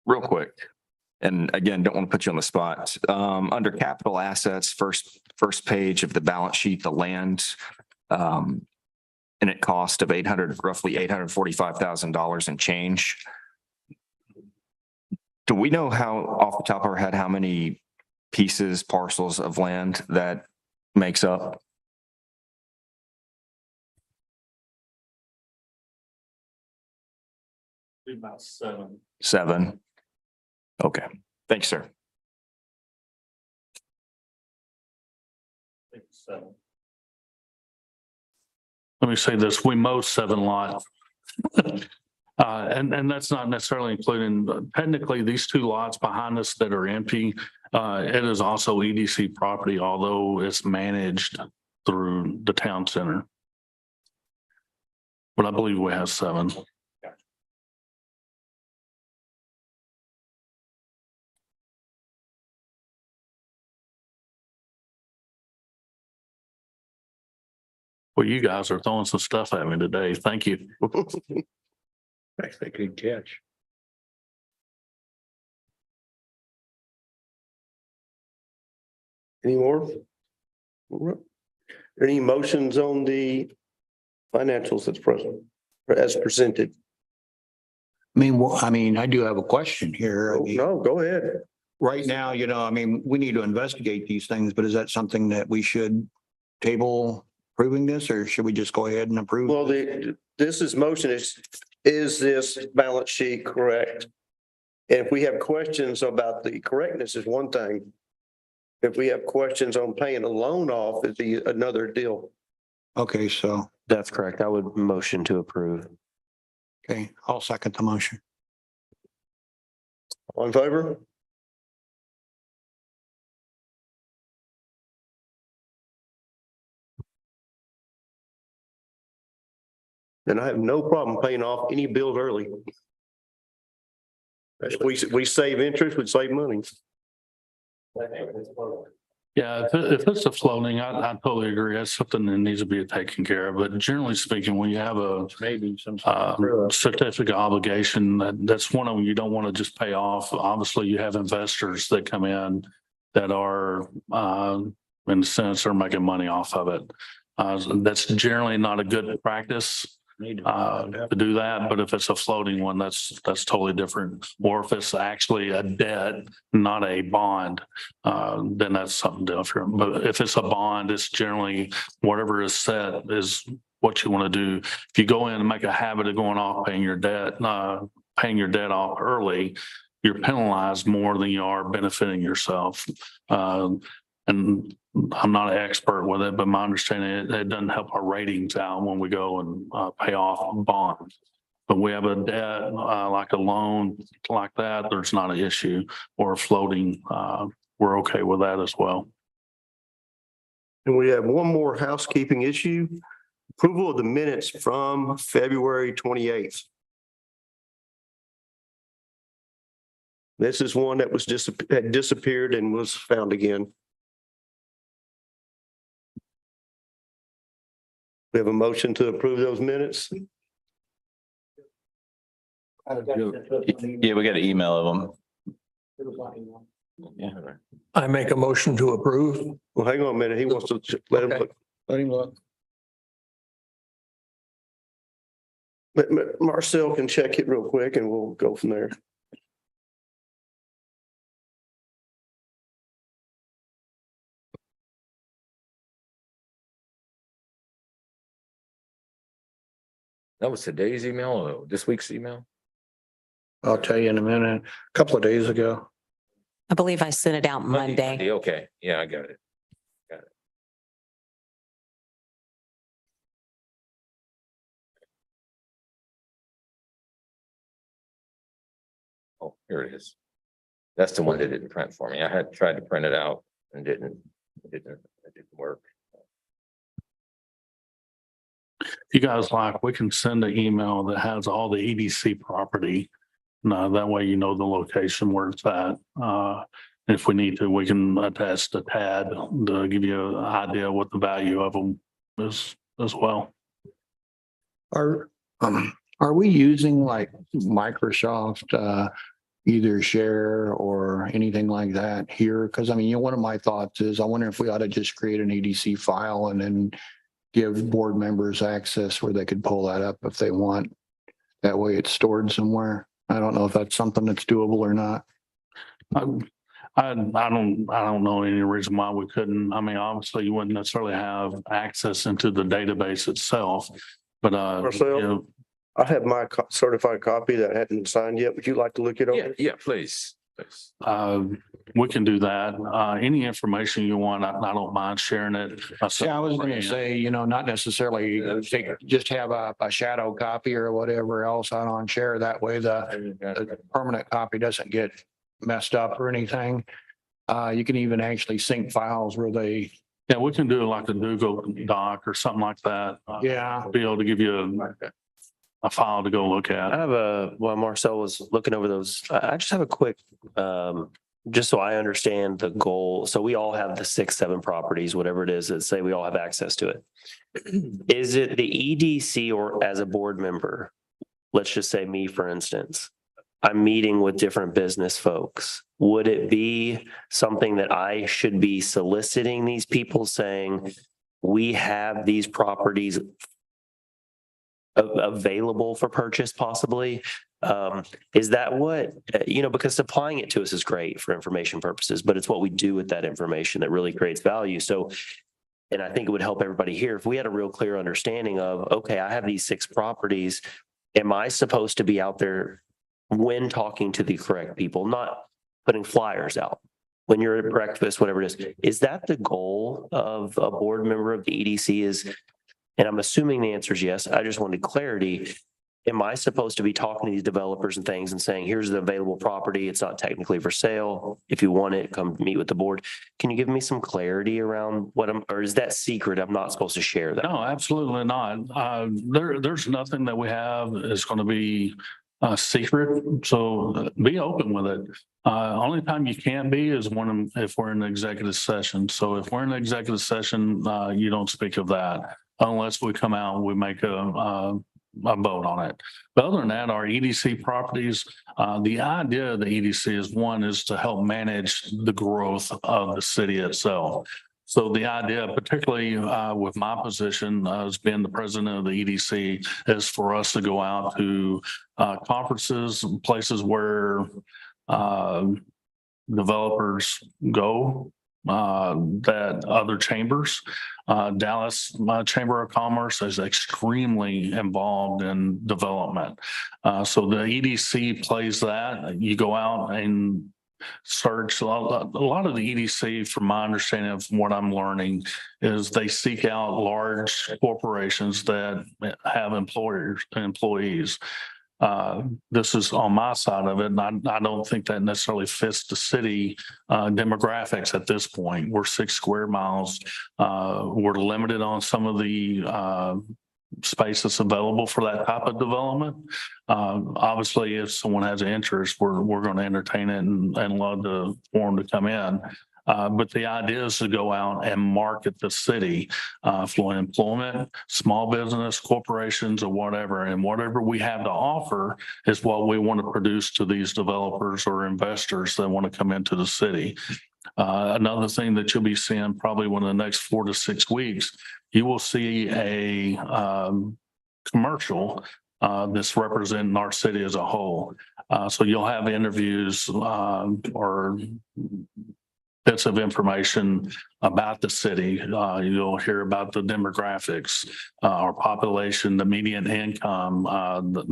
Real quick. And again, don't want to put you on the spot. Under capital assets, first page of the balance sheet, the land, and it cost of roughly $845,000 and change. Do we know how, off the top of our head, how many parcels of land that makes up? About 7. 7. Okay. Thanks, sir. Let me say this, we mow 7 lots. And that's not necessarily including, technically, these 2 lots behind us that are empty. It is also EDC property, although it's managed through the town center. But I believe we have 7. Well, you guys are throwing some stuff at me today. Thank you. That's a good catch. Any more? Any motions on the financials that's present, or as presented? I mean, I do have a question here. I Oh, mean, no, go ahead. right now, I mean, we need to investigate these things, but is that something that we should table approving this, or should we just go ahead and approve? Well, this is motion is this balance sheet correct? And if we have questions about the correctness is one thing. If we have questions on paying a loan off, it'd be another deal. Okay, so, That's correct. I would motion to approve. okay, I'll second the motion. All in favor? Then I have no problem paying off any bills early. If we save interest, we save money. Yeah, if it's a floating, I totally agree. That's something that needs to be taken care of. But generally speaking, when you have a Maybe some. certificate obligation, that's one of them you don't want to just pay off. Obviously, you have investors that come in that are, in a sense, are making money off of it. That's generally not a good practice to do that, but if it's a floating one, that's totally different. Or if it's actually a debt, not a bond, then that's something different. But if it's a bond, it's generally whatever is set is what you want to do. If you go in and make a habit of going off paying your debt off early, you're penalized more than you are benefiting yourself. And I'm not an expert with it, but my understanding, it doesn't help our ratings out when we go and pay off bonds. But we have a debt, like a loan like that, there's not an issue, or floating, we're okay with that as well. And we have one more housekeeping issue. Approval of the minutes from February 28th. This is one that was had disappeared and was found again. We have a motion to approve those minutes. Yeah, we got an email of them. Yeah. I make a motion to approve. Well, hang on a minute. He wants to let him Okay. look. Let him look. Marcel can check it real quick and we'll go from there. That was today's email or this week's email? I'll tell you in a minute. A couple of days ago. I believe I sent it out Monday. Okay, yeah, I got it. Oh, here it is. That's the one that didn't print for me. I had tried to print it out and it didn't work. If you guys like, we can send an email that has all the EDC property. No, that way you know the location where it's at. If we need to, we can attach the TAD to give you an idea what the value of them is as well. Are we using like Microsoft, either share or anything like that here? Because I mean, one of my thoughts is I wonder if we ought to just create an EDC file and then give board members access where they could pull that up if they want. That way it's stored somewhere. I don't know if that's something that's doable or not. I don't know any reason why we couldn't. I mean, obviously you wouldn't necessarily have access into the database itself, but Marcel? you know, I have my certified copy that hadn't been signed yet. Would you like to look it Yeah, over? yeah, please. we can do that. Any information you want, I don't mind sharing it. Yeah, I was gonna say, not necessarily just have a shadow copy or whatever else out on share. That way the permanent copy doesn't get messed up or anything. You can even actually sync files where they, Yeah, we can do like a Google Doc or something like that. yeah. Be able to give you a file to go look I at. have while Marcel was looking over those, I just have a quick just so I understand the goal, so we all have the 6, 7 properties, whatever it is, that say we all have access to it. Is it the EDC or as a board member? Let's just say me, for instance, I'm meeting with different business folks. Would it be something that I should be soliciting these people saying, we have these properties available for purchase possibly? Is that what, because supplying it to us is great for information purposes, but it's what we do with that information that really creates value. So, and I think it would help everybody here if we had a real clear understanding of, okay, I have these 6 properties. Am I supposed to be out there when talking to the correct people, not putting flyers out when you're at breakfast, whatever it is? Is that the goal of a board member of the EDC is? And I'm assuming the answer is yes. I just wanted clarity. Am I supposed to be talking to these developers and things and saying, here's the available property. It's not technically for sale. If you want it, come meet with the board. Can you give me some clarity around or is that secret? I'm not supposed to share that. No, absolutely not. There's nothing that we have is going to be secret. So be open with it. Only time you can't be is if we're in an executive session. So if we're in an executive session, you don't speak of that unless we come out and we make a vote on it. But other than that, our EDC properties, the idea of the EDC is to help manage the growth of the city itself. So the idea, particularly with my position as being the president of the EDC, is for us to go out to conferences, places where developers go, that other chambers. Dallas Chamber of Commerce is extremely involved in development. So the EDC plays that. You go out and search. A lot of the EDC, from my understanding of what I'm learning, is they seek out large corporations that have employees. This is on my side of it, and I don't think that necessarily fits the city demographics at this point. We're 6 square miles. We're limited on some of the space that's available for that type of development. Obviously, if someone has an interest, we're going to entertain it and love for them to come in. But the idea is to go out and market the city for employment, small business, corporations, or whatever. And whatever we have to offer is what we want to produce to these developers or investors that want to come into the city. Another thing that you'll be seeing probably within the next 4 to 6 weeks, you will see a commercial that's representing our city as a whole. So you'll have interviews or bits of information about the city. You'll hear about the demographics, our population, the median income,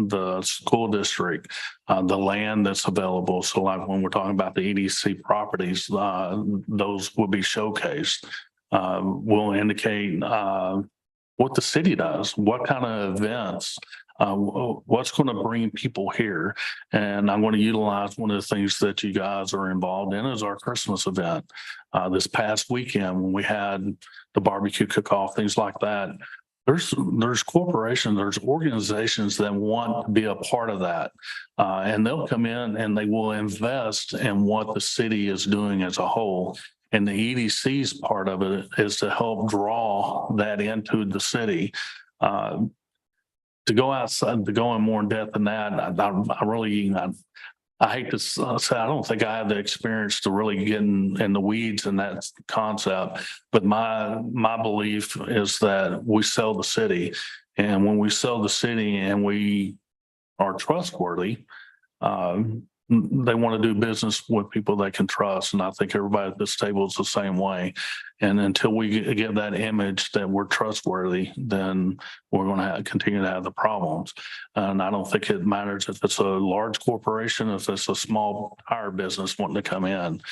the school district, the land that's available. So like when we're talking about the EDC properties, those will be showcased. We'll indicate what the city does, what kind of events, what's going to bring people here. And I'm going to utilize one of the things that you guys are involved in is our Christmas event. This past weekend when we had the barbecue cook-off, things like that, there's corporations, there's organizations that want to be a part of that. And they'll come in and they will invest in what the city is doing as a whole. And the EDC's part of it is to help draw that into the city. To go outside, to go in more in depth than that, I hate to say, I don't think I have the experience to really get in the weeds in that concept. But my belief is that we sell the city. And when we sell the city and we are trustworthy, they want to do business with people they can trust. And I think everybody at this table is the same way. And until we get that image that we're trustworthy, then we're going to continue to have the problems. And I don't think it matters if it's a large corporation, if it's a small tire business wanting to come in.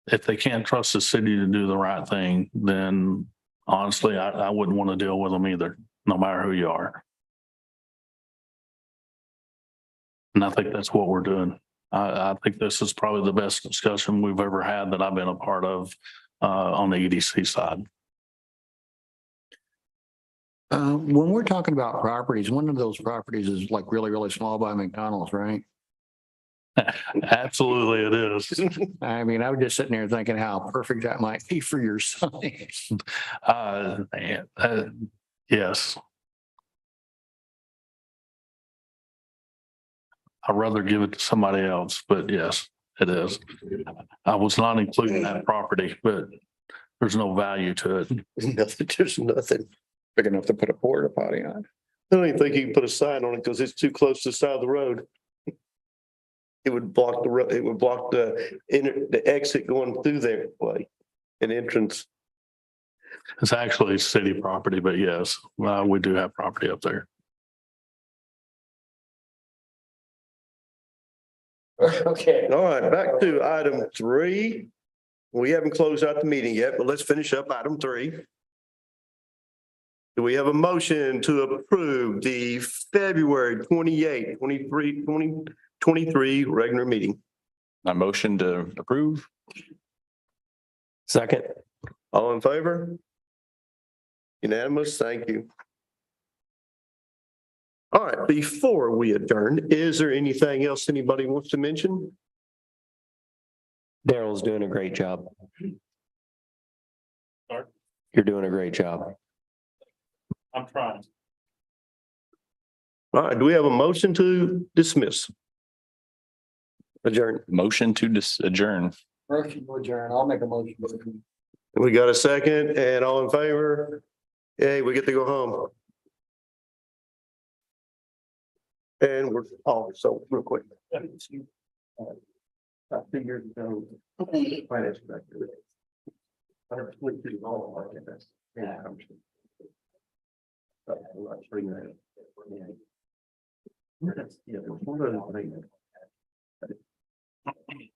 If they can't trust the city to do the right thing, then honestly, I wouldn't want to deal with them either, no matter who you are. And I think that's what we're doing. I think this is probably the best discussion we've ever had that I've been a part of on the EDC side. When we're talking about properties, one of those properties is like really, really small by McDonald's, right? Absolutely it is. I mean, I was just sitting there thinking how perfect that might be for your sign. Yes. I'd rather give it to somebody else, but yes, it is. I was not including that property, but there's no value to it. Nothing, just nothing. Big enough to put a porta potty on. I don't even think you can put a sign on it because it's too close to the side of the road. It would block the road, it would block the exit going through there, like an entrance. It's actually city property, but yes, we do have property up there. Okay. All right, back to item 3. We haven't closed out the meeting yet, but let's finish up item 3. Do we have a motion to approve the February 28, 2023 regular meeting? I motion to approve. Second. All in favor? Unanimous, thank you. All right, before we adjourn, is there anything else anybody wants to mention? Daryl's doing a great job. Sorry? You're doing a great job. I'm trying. All right, do we have a motion to dismiss? Adjourn. Motion to adjourn. Motion to adjourn. I'll make a motion. We got a second and all in favor? Yay, we get to go home. And we're, oh, so real quick. 2 years ago. Finance director. Yeah.